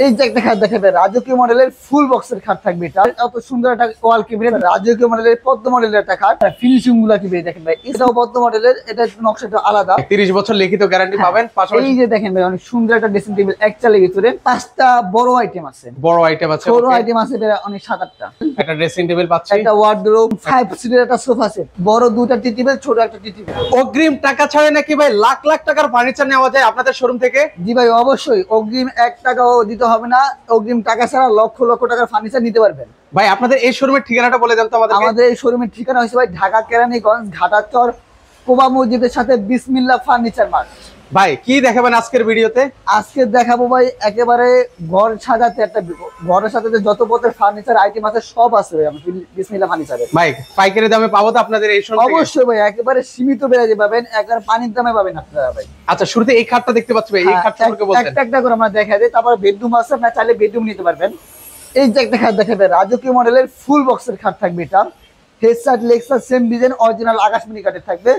এই যে একটা খাট দেখাবে রাজকীয় মডেলের ফুল বক্সের খাট থাকবে। এটা এত সুন্দর একটা ওয়াল ক্যাবিনেট, রাজকীয় মডেলের পদ্ম মডেলের একটা খাট। ফিনিশিং গুলা কি দেখেন ভাই, এটাও পদ্ম মডেলের, এটা একটু নকশাটা আলাদা। 30 বছর লিখিত গ্যারান্টি পাবেন। পাশাপাশি এই যে দেখেন ভাই অনেক সুন্দর একটা ড্রেসিং টেবিল, এক চালের ভিতরে 5টা বড় আইটেম আছে। বড় আইটেম আছে, বড় আইটেম আছে এটা অনেক 7-8টা। একটা ড্রেসিং টেবিল পাচ্ছি, একটা ওয়ার্ডরোব, 5 সিটের একটা সোফা সেট, বড় দুটো টি টেবিল, ছোট একটা টি টেবিল। অগ্রিম টাকা ছাড়ে নাকি ভাই লাখ লাখ টাকার ফার্নিচার নেওয়া যায় আপনাদের শোরুম থেকে? জি ভাই অবশ্যই, অগ্রিম 1 টাকাও দিতে হবে না। অগ্রিম টাকা ছাড়া লক্ষ লক্ষ টাকার ফার্নিচার নিতে পারবেন। ভাই আপনাদের এই শোরুমের ঠিকানাটা বলে দেন তো আমাদের। আমাদের এই শোরুমের ঠিকানা হচ্ছে ভাই ঢাকা কেরানীগঞ্জ, ঘাটাচর, কোবা মসজিদের সাথে বিসমিল্লাহ ফার্নিচার মার্ট। ভাই কি দেখাবেন আজকের ভিডিওতে? আজকে দেখাবো ভাই একেবারে ঘর সাজাতে একটা, ঘরের সাথে যত পথের ফার্নিচার আইটেম আছে সব আছে ভাই আমাদের বিসমিল্লাহ ফার্নিচারে। ভাই পাইকারি দামে পাবো তো আপনাদের এই শোরুম থেকে? অবশ্যই ভাই, একেবারে সীমিত বেড়ে পাবেন, একবার পানির দামে পাবেন আপনারা ভাই। আচ্ছা শুরুতে এই খাটটা দেখতে পাচ্ছি ভাই, এই খাট সম্পর্কে বলতেন। একটা একটা করে আমরা দেখা দেই, তারপর বেডরুম আছে, আপনারা চাইলে বেডরুম নিতে পারবেন। এই যে একটা খাট দেখাবে রাজকীয় মডেলের ফুল বক্সের খাট থাকবে। এটা head side leg side same design, original আকাশমণি কাঠের থাকবে।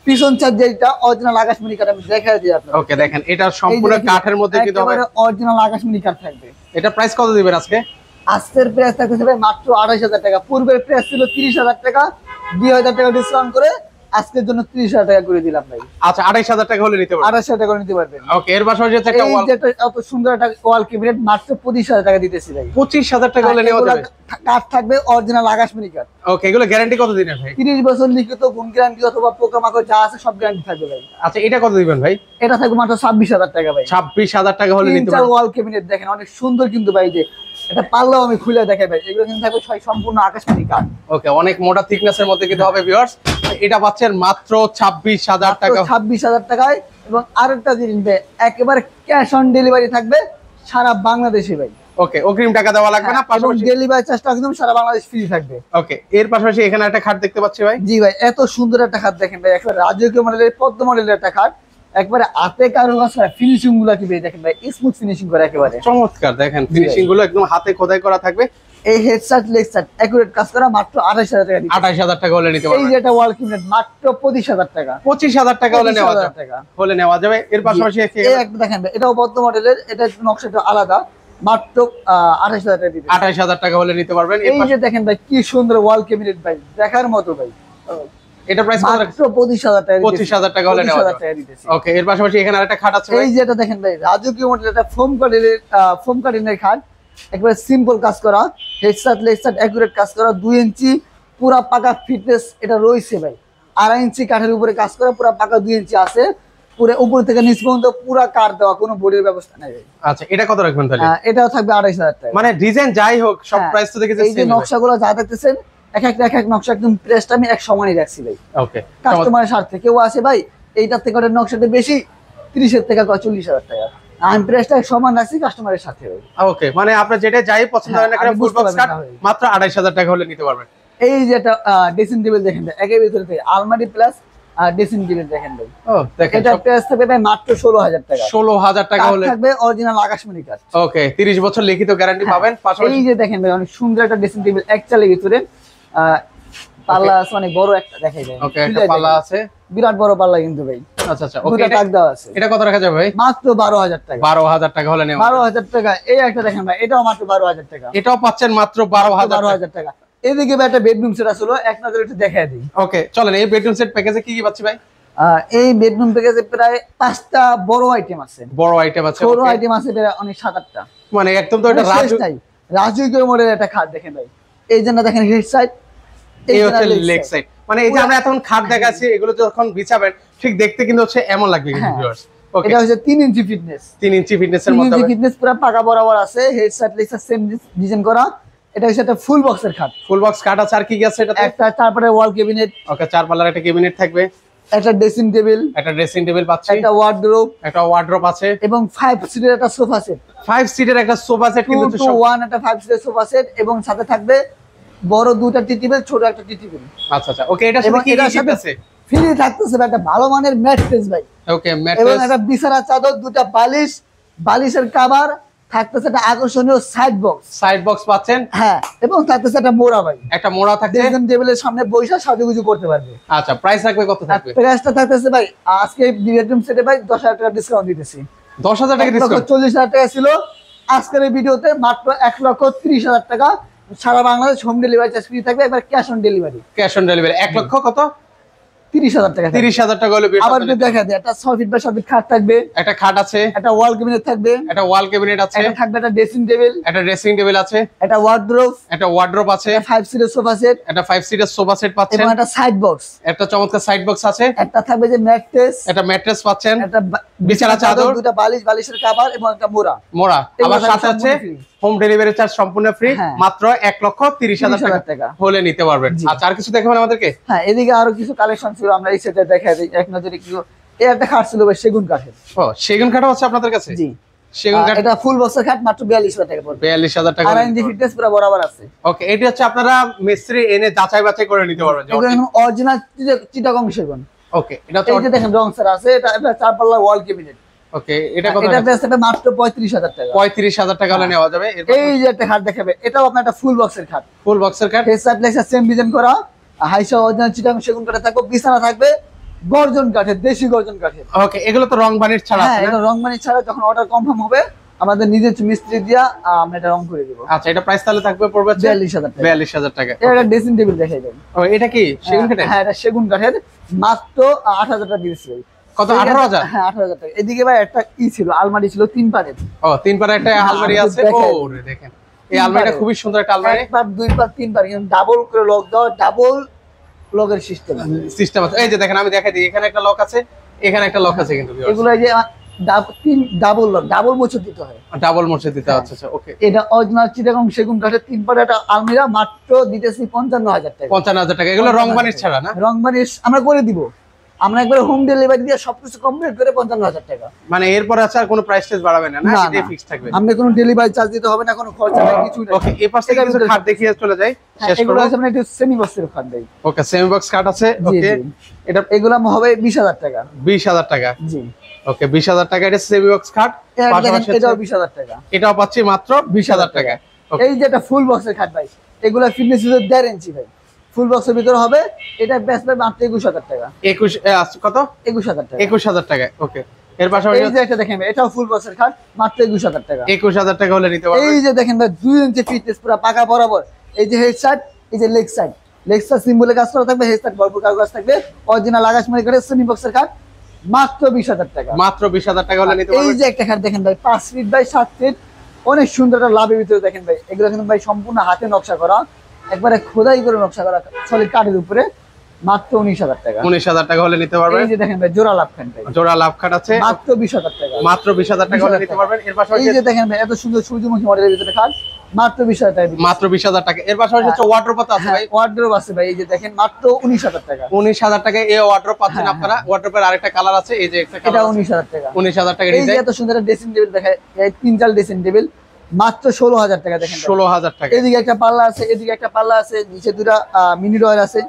পিছন সাইড যেটা অরিজিনাল আকাশমণি কাঠ, আমি দেখাই দিই আপনাদের। ওকে দেখেন এটা সম্পূর্ণ কাঠের মধ্যে কিন্তু হবে, অরিজিনাল আকাশমণি কাঠ থাকবে। এটা প্রাইস কত দিবেন আজকে? আজকের প্রাইস থাকতেছে ভাই মাত্র 28,000 টাকা। পূর্বের প্রাইস ছিল 30,000 টাকা, 2,000 টাকা ডিসকাউন্ট করে আজকের জন্য 30,000 টাকা করে দিলাম ভাই। আচ্ছা 28,000 টাকা হলে নিতে পারবেন। 28,000 টাকা করে নিতে পারবেন। ওকে এর পাশাপাশি হচ্ছে একটা ওয়াল, এত সুন্দর একটা ওয়াল ক্যাবিনেট মাত্র 25,000 টাকা দিতেছি ভাই। 25,000 টাকা হলে নেওয়া যাবে। কাঠ থাকবে অরিজিনাল আকাশমণি কাঠ। ওকে এগুলো গ্যারান্টি কত দিনের ভাই? 30 বছর লিখিত গুণ গ্যারান্টি অথবা পোকামাকড় যা আছে সব গ্যারান্টি থাকবে ভাই। আচ্ছা এটা কত দিবেন ভাই? এটা থাকবে মাত্র 26,000 টাকা ভাই। 26,000 টাকা হলে নিতে পারবেন। ওয়াল ক্যাবিনেট দেখেন অনেক সুন্দর কিন্তু ভাই, যে এটা পারলেও আমি খুলে দেখাই ভাই, এগুলো কিন্তু থাকবে সম্পূর্ণ আকাশমণি কাঠ। ওকে অনেক মোটা থিকনেসের মধ্যে কিন্তু হবে ভিউয়ার্স। এটা পাচ্ছেন মাত্র 26,000 টাকা। 26,000 টাকায়। এবং আরেকটা জিনিস ভাই, একেবারে ক্যাশ অন ডেলিভারি থাকবে সারা বাংলাদেশে ভাই। ওকে অগ্রিম টাকা দেওয়া লাগবে না, পাশাপাশি ডেলিভারি চার্জটা একদম সারা বাংলাদেশ ফ্রি থাকবে। ওকে এর পাশাপাশি এখানে একটা খাট দেখতে পাচ্ছি ভাই। জি ভাই এত সুন্দর একটা খাট দেখেন ভাই, একেবারে রাজকীয় মডেলের পদ্ম মডেলের একটা খাট, একবারে হাতে কারুকাজ করা, ফিনিশিং গুলো কি ভাই দেখেন ভাই, স্মুথ ফিনিশিং করা একেবারে চমৎকার। দেখেন ফিনিশিং গুলো একদম হাতে খোদাই করা থাকবে। এই হেডসেট লেগসেট একুরেট কাজ করা মাত্র 28,000 টাকা দিচ্ছি। 28,000 টাকা হলে নিতে পারবেন। এই যে এটা ওয়াল ক্যাবিনেট মাত্র 25,000 টাকা। 25,000 টাকা হলে নেওয়া যাবে। এর পাশাপাশি এই একটা দেখেন ভাই, এটাও পদ্ম মডেলের, এটা একটু নকশাটা আলাদা, মাত্র 28,000 টাকা দিচ্ছি। 28,000 টাকা হলে নিতে পারবেন। এই যে দেখেন ভাই কি সুন্দর ওয়াল ক্যাবিনেট ভাই, দেখার মতো ভাই। এটা প্রাইস কত? মাত্র 25,000 টাকা। 25,000 টাকা হলে নেওয়া যাবে। ওকে এর পাশাপাশি এখানে আরেকটা খাট আছে ভাই। এই যে এটা দেখেন ভাই রাজকীয় মডেলের একটা ফোম কাটিনের খাট, একবারে সিম্পল কাজ করা, হেডসেট লেগসেট একুরেট কাজ করা, 2 ইঞ্চি পুরা পাকা ফিটনেস এটা রয়েছে ভাই। 2.5 ইঞ্চি কাঠের উপরে কাজ করা, পুরা পাকা 2 ইঞ্চি আছে, পুরো উপর থেকে নিচ পর্যন্ত পুরা কাঠ দেওয়া, কোনো বোর্ডের ব্যবস্থা নাই ভাই। আচ্ছা এটা কত রাখবেন তাহলে? এটাও থাকবে 28,000 টাকা। মানে ডিজাইন যাই হোক সব প্রাইস তো দেখেছেন। এই যে নকশাগুলো যা দেখতেছেন এক এক নকশা একদম প্রেসটা আমি এক সমানই রাখছি ভাই। ওকে কাস্টমারের স্বার্থে কেউ আছে ভাই এইটার থেকে ওটার নকশাটা বেশি 30,000 টাকা 40,000 টাকা, আমি প্রেসটা সমান রাখছি কাস্টমারের সাথে ভাই। ওকে মানে আপনার যেটা যাই পছন্দ হয় না কেন ফুল বক্স কাট মাত্র 28,000 টাকা হলে নিতে পারবেন। এই যে একটা ড্রেসিং টেবিল দেখেন ভাই, একের ভিতরে থেকে আলমারি প্লাস ড্রেসিং টেবিল দেখেন ভাই। ও দেখেন এটা প্রাইস থাকবে ভাই মাত্র 16,000 টাকা। 16,000 টাকা হলে থাকবে অরিজিনাল আকাশমণি কাঠ। ওকে 30 বছর লিখিত গ্যারান্টি পাবেন। পাশাপাশি এই যে দেখেন ভাই অনেক সুন্দর একটা ড্রেসিং টেবিল, এক চালের ভিতরে পাল্লা আছে, অনেক বড় একটা দেখাই যায়। ওকে একটা পাল্লা আছে, বিরাট বড় পাল্লা কিন্তু ভাই। আচ্ছা আচ্ছা ওকে এটা টাক দেওয়া আছে। এটা কত রাখা যাবে ভাই? মাত্র 12,000 টাকা। 12,000 টাকা হলে নেওয়া। 12,000 টাকা। এই একটা দেখেন ভাই, এটাও মাত্র 12,000 টাকা। এটাও পাচ্ছেন মাত্র 12,000 টাকা। এদিকে ভাই একটা বেডরুম সেট আসলো, এক নজরে একটু দেখাই দিই। ওকে চলেন এই বেডরুম সেট প্যাকেজে কি কি পাচ্ছি ভাই? এই বেডরুম প্যাকেজে প্রায় 5টা বড় আইটেম আছে। বড় আইটেম আছে, ছোট আইটেম আছে প্রায় অনেক 7-8টা। মানে একদম তো এটা রাজকীয় মডেলের একটা খাট দেখেন ভাই। এই জন্য দেখেন হেড সাইড, এই হচ্ছে লেগ সাইড। মানে এই যে আমরা এখন খাট দেখাচ্ছি এগুলো যখন বিছাবেন ঠিক দেখতে কিন্তু হচ্ছে এমন লাগবে কিন্তু ভিউয়ার্স। ওকে এটা হচ্ছে 3 ইঞ্চি ফিটনেস। 3 ইঞ্চি ফিটনেসের মধ্যে 3 ইঞ্চি ফিটনেস পুরো পাকা বরাবর আছে, head side leg side same design করা। এটা হচ্ছে একটা ফুল বক্সের খাট। ফুল বক্স খাট আছে, আর কি কি আছে এটাতে? একটা তারপরে ওয়াল ক্যাবিনেট। ওকে 4 পাল্লার একটা ক্যাবিনেট থাকবে, একটা ড্রেসিং টেবিল, একটা ড্রেসিং টেবিল পাচ্ছি, একটা ওয়ার্ডরোব আছে এবং 5 সিটের একটা সোফা সেট। 5 সিটের একটা সোফা সেট কিন্তু 2-1 একটা 5 সিটের সোফা সেট, এবং সাথে থাকবে বড় দুটো টি টেবিল, ছোট একটা টি টেবিল। আচ্ছা আচ্ছা ওকে এটার সাথে কি কি আছে? ফ্রি থাকতেছে একটা ভালো মানের ম্যাট্রেস ভাই। ওকে এবং ম্যাট্রেস, একটা বিছানা চাদর, দুটো বালিশ, বালিশের কভার, থাকতেছে একটা আকর্ষণীয় সাইড বক্স পাচ্ছেন। হ্যাঁ, এবং থাকতেছে একটা মোড়া ভাই, একটা মোড়া থাকছে, ড্রেসিং টেবিলের সামনে বসে সাজুগুজু করতে পারবে। আচ্ছা প্রাইস রাখবে কত থাকবে? প্রাইসটা থাকতেছে ভাই আজকে বেডরুম সেটে ভাই 10,000 টাকা ডিসকাউন্ট দিতেছি। 10,000 টাকা ডিসকাউন্ট। 40,000 টাকা ছিল, আজকের এই ভিডিওতে মাত্র 1,30,000 টাকা, সারা Bangladesh home delivery charge free থাকবে, একবার cash on delivery. Cash on delivery 1 লক্ষ কত 30,000 টাকা। 30,000 টাকা হলে আবার যদি দেখা যায় একটা 6 ফিট বাই 7 ফিট খাট থাকবে, একটা খাট আছে, একটা ওয়াল ক্যাবিনেট থাকবে, একটা ওয়াল ক্যাবিনেট আছে, একটা থাকবে একটা ড্রেসিং টেবিল, একটা ড্রেসিং টেবিল আছে, একটা ওয়ার্ডরোব, একটা ওয়ার্ডরোব আছে, 5 সিটের সোফা সেট, একটা 5 সিটার সোফা সেট পাচ্ছেন, এবং একটা সাইড বক্স, একটা চমৎকার সাইড বক্স আছে, একটা থাকবে যে ম্যাট্রেস, একটা ম্যাট্রেস পাচ্ছেন, একটা বিছানা চাদর, দুটো বালিশ, বালিশের কভার এবং একটা মোড়া। আবার এগুলো সাথে আছে সম্পূর্ণ free। হোম ডেলিভারি চার্জ সম্পূর্ণ ফ্রি, হ্যাঁ। মাত্র 1,30,000 টাকা হলে নিতে পারবেন। জি। আচ্ছা আর কিছু দেখাবেন আমাদেরকে? হ্যাঁ, এদিকে আরো কিছু কালেকশন ছিল, আমরা এই সেটে দেখাই দিই এক নজরে। কি এই একটা খাট ছিল ভাই সেগুন কাঠের। ও সেগুন কাঠও আছে আপনাদের কাছে? জি, সেগুন কাঠ এটা ফুল বক্সের খাট মাত্র 42,000 টাকা পড়বে। 42,000 টাকা। 2.5 ইঞ্চি ফিটনেস পুরো বরাবর আছে। ওকে, এটি হচ্ছে আপনারা মিস্ত্রি এনে যাচাই বাছাই করে নিতে পারবেন। এগুলো একদম অরিজিনাল চিটাগং সেগুন। ওকে, এটা হচ্ছে এই যে দেখেন রং স্যার আছে, এটা এটা 4 পাল্লা ওয়াল ক্যাবিনেট। ওকে, এটা কত? এটা প্রাইস হবে মাত্র 35,000 টাকা। 35,000 টাকা হলে নেওয়া যাবে। এই যে একটা খাট দেখাবে, এটাও আপনার একটা ফুল বক্সের খাট, ফুল বক্সের কাঠ, ফেসার প্লেক্সার সেম ডিজাইন করা, হাইসা অরিজিনাল চিটাগং সেগুন কাঠে থাকবে, বিছানা থাকবে গর্জন কাঠের, দেশি গর্জন কাঠের। ওকে, এগুলো তো রং বানিশ ছাড়া হ্যাঁ, আছে এটা না? রং মানি ছাড়া যখন অর্ডার কনফার্ম হবে আমাদের নিজের মিস্ত্রি দিয়া আমরা এটা রং করে দিব। আচ্ছা, এটা প্রাইস তাহলে থাকবে পড়বে 42,000 টাকা। 42,000 টাকা। এটা ড্রেসিং টেবিল দেখাই দেন। ও এটা কি সেগুন কাঠের? হ্যাঁ, এটা সেগুন কাঠের, মাত্র 8,000 টাকা দিয়েছি ভাই। কত? 18,000? হ্যাঁ, 18,000 টাকা। এদিকে ভাই একটা ছিল, আলমারি ছিল 3 পারের। ও 3 পারে একটা হ্যাঁ, আলমারি আমি আছে। দেখাই ও দিই। রে দেখেন, এই আলমারিটা খুবই সুন্দর একটা আলমারি। 1 পার 2 পার 3 পার, কিন্তু ডাবল করে লক দাও, ডাবল লকের সিস্টেম। সিস্টেম আছে। এই যে দেখেন আমি দেখাই দিই, এখানে একটা লক আছে, এখানে একটা লক আছে কিন্তু এগুলো এই যে ডাবল লক, ডাবল মোচর দিতে হয়। ডাবল মোছে দিতে হচ্ছে। ওকে, এটা অরিজিনাল চিটাগং সেগুন কাঠের 3 পারের একটা আলমিরা, মাত্র দিতেছি 55,000 টাকা। 55,000 টাকা। এগুলো রং বানিশ ছাড়া না? রং বানিশ আমরা করে দিব, আমরা একবার হোম ডেলিভারি দিয়ে সবকিছু কমপ্লিট করে 55,000 টাকা। মানে এরপর আছে আর কোনো প্রাইস টেস বাড়াবে না? না, না, এটাই না। ফিক্স থাকবে। আমরা কোনো ডেলিভারি চার্জ দিতে হবে না, কোনো খরচা নেই, কিছু নেই। ওকে, এই পাশ থেকে কিছু খাট দেখিয়ে চলে যাই, শেষ এগুলো করব। হচ্ছে আমরা একটু সেমি বক্সের খাট দেই। ওকে, সেমি বক্স কাট আছে। জি, ওকে, জি। এটা এগুলো হবে 20,000 টাকা। 20,000 টাকা। জি, ওকে, 20,000 টাকা এটা সেমি বক্স খাট। এটা দেখেন, পাশাপাশি এটাও হচ্ছে- 20,000 টাকা। এটাও পাচ্ছি মাত্র 20,000 টাকা। ওকে, এই যে একটা ফুল বক্সের খাট ভাই, এগুলো ফিটনেস 1.5 ইঞ্চি ভাই, ফুল বক্সের ভিতরে হবে। এটা বেস্ট পাবে মাত্র 21,000 টাকা। 21 কত? 21,000 টাকা। 21,000 টাকা। ওকে, এর পাশাপাশি এই যে একটা দেখেন, এটাও ফুল বক্সের খাট, মাত্র 21,000 টাকা। 21,000 টাকা হলে নিতে পারবেন। এই যে দেখেন ভাই, 2 ইঞ্চি ফিটনেস পুরো পাকা বরাবর। এই যে হেড সাইড, এই যে লেগ সাইড, লেগ সাইড সিম্বলে কাজ করা থাকবে, হেড সাইড ভরপুর কাজ থাকবে, অরিজিনাল আকাশমণি করে সেমি বক্সের খাট, মাত্র 20,000 টাকা। মাত্র 20,000 টাকা হলে নিতে এই পারবেন। যে একটা খাট দেখেন ভাই, 5 ফিট বাই 7 ফিট, অনেক সুন্দর একটা লাভের ভিতরে দেখেন ভাই। এগুলো কিন্তু ভাই সম্পূর্ণ হাতে নকশা করা, একবারে খোদাই করে নকশা করা, সলিড কাঠের উপরে, মাত্র 19,000 টাকা। 19,000 টাকা হলে নিতে পারবেন। এই যে দেখেন ভাই, জোড়া লাভ খান ভাই, জোড়া লাভ খাট আছে, মাত্র 20,000 টাকা। মাত্র 20,000 টাকা হলে নিতে পারবেন। এর এই পাশাপাশি যে দেখেন ভাই, এত সুন্দর সূর্যমুখী মডেলের ভিতরে খাট, মাত্র 20,000 টাকা। মাত্র 20,000 টাকা। এর পাশাপাশি হচ্ছে ওয়ার্ডরোব আছে ভাই। ওয়ার্ডরোব আছে ভাই, এই যে দেখেন, মাত্র 19,000 টাকা। 19,000 টাকা এই ওয়ার্ডরোব পাচ্ছেন হ্যাঁ, আপনারা। ওয়ার্ডরোবের আরেকটা কালার আছে, এই যে একটা এটা কালার 19,000 টাকা। 19,000 টাকা এই যে ডিজাইন। এত সুন্দর একটা ড্রেসিং টেবিল দেখায়, এই 3 ড্রেসিং টেবিল, মাত্র 16,000 টাকা। দেখেন 16,000 টাকা। এদিকে একটা পাল্লা আছে, এদিকে একটা পাল্লা আছে, নিচে দুটা মিনি ডয়ার আছে,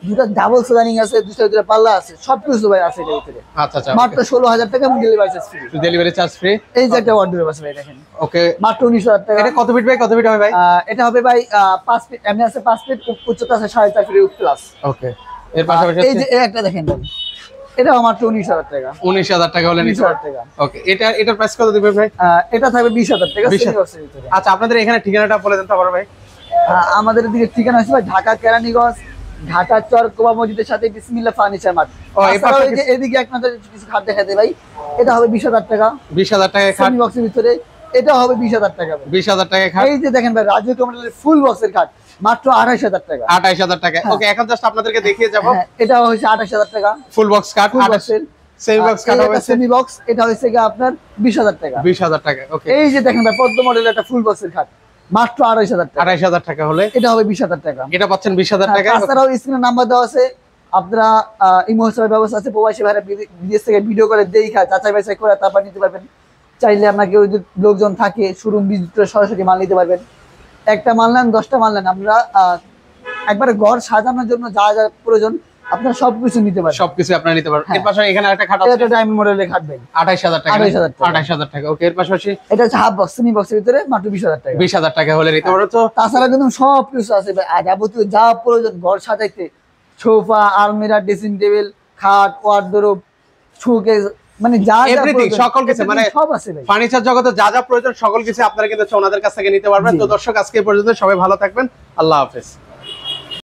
দুটা ডাবল সোলারিং আছে, দুটা পাল্লা আছে, সবকিছু ভাই আছে এর ভিতরে। আচ্ছা আচ্ছা, মাত্র 16,000 টাকা এবং delivery charge free. Delivery charge free. এই যে একটা ওয়ার্ডরোব আছে ভাই, দেখেন, ওকে, মাত্র 19,000 টাকা। এটা কত ফিট ভাই? কত ফিট হবে ভাই? এটা হবে ভাই 5 ফিট, এমনি আছে 5 ফিট, উচ্চতা আছে 4.5 ফিট প্লাস। ওকে, এর পাশাপাশি এই যে এই একটা দেখেন ভাই, এটাও মাত্র 19,000 টাকা। 19,000 টাকা হলে নিতে 19,000 পারবেন। টাকা। ওকে, এটার প্রাইস কত দিবেন ভাই? এটা থাকবে 20,000 টাকা 20,000 সেমি বক্সের ভিতরে। আচ্ছা, আপনাদের এখানে ঠিকানাটা বলে দেন তো বড় ভাই। আমাদের দিকে ঠিকানা আছে ভাই, ঢাকা কেরানীগঞ্জ, ঢাকা চর কোবা মসজিদের সাথে বিসমিল্লাহ ফার্নিচার মার্ট। ও, এই তাছাড়াও পাশে এই যে এদিকে এক নজরে কিছু খাট দেখাতে ভাই, এটা হবে 20,000 টাকা 20,000 টাকায় খাট। সেমি বক্সের ভিতরে, এটা হবে 20,000 টাকা ভাই। 20,000 টাকায় খাট। এই যে দেখেন ভাই, রাজু কমলের ফুল বক্সের খাট, মাত্র 28,000 টাকা। 28,000 টাকা। ওকে, এখন জাস্ট আপনাদেরকে দেখিয়ে যাব। হ্যাঁ, এটা হচ্ছে 28,000 টাকা ফুল বক্স কাট ফুল বক্সের। সেমি বক্স কাট হবে সেমি বক্স, এটা হচ্ছে কি আপনার 20,000 টাকা। 20,000 টাকা। ওকে, এই যে দেখেন ভাই, পদ্ম মডেলের একটা ফুল বক্সের খাট, মাত্র 28,000 টাকা। 28,000 টাকা হলে এটা হবে 20,000 টাকা। এটা পাচ্ছেন 20,000 টাকা। তাছাড়াও স্ক্রিনে নাম্বার দেওয়া আছে, আপনারা ইমো হোয়াটসঅ্যাপের ব্যবস্থা আছে, প্রবাসী ভাইরা বিদেশ থেকে ভিডিও করে দেখা যাচাই বাছাই করে তারপর নিতে পারবেন। চাইলে আপনাকে ওই যে লোকজন থাকে শোরুম ভিজিট করে সরাসরি মাল নিতে পারবেন। একটা মাল নেন, 10টা মাল নেন, আমরা একবারে ঘর সাজানোর জন্য যা যা প্রয়োজন আপনারা সবকিছু নিতে পারবেন। সবকিছু আপনারা নিতে পারবেন। হ্যাঁ। এর পাশাপাশি এখানে একটা খাট আছে, এটা ডায়মন্ড মডেলের খাট ভাই, 28,000 টাকা। 28,000 টাকা। 28,000 টাকা। ওকে, এর পাশাপাশি এটা হচ্ছে হাফ বক্স, সেমি বক্সের ভিতরে, মাত্র 20,000 টাকা। 20,000 টাকা হলে নিতে পারো। তো তাছাড়া কিন্তু সবকিছু আছে ভাই, আর যাবতীয় যা প্রয়োজন ঘর সাজাইতে, সোফা, আলমিরা, ড্রেসিং টেবিল, খাট, ওয়ার্ডরোব, শোকেস, মানে যা যা এভরিথিং প্রয়োজন, সকল কিছু মানে সব আছে ভাই। ফার্নিচার জগতে যা যা প্রয়োজন সকল কিছু আপনারা কিন্তু ওনাদের কাছ থেকে নিতে পারবেন। জি। তো দর্শক আজকে এই পর্যন্ত, সবাই ভালো থাকবেন, আল্লাহ হাফেজ।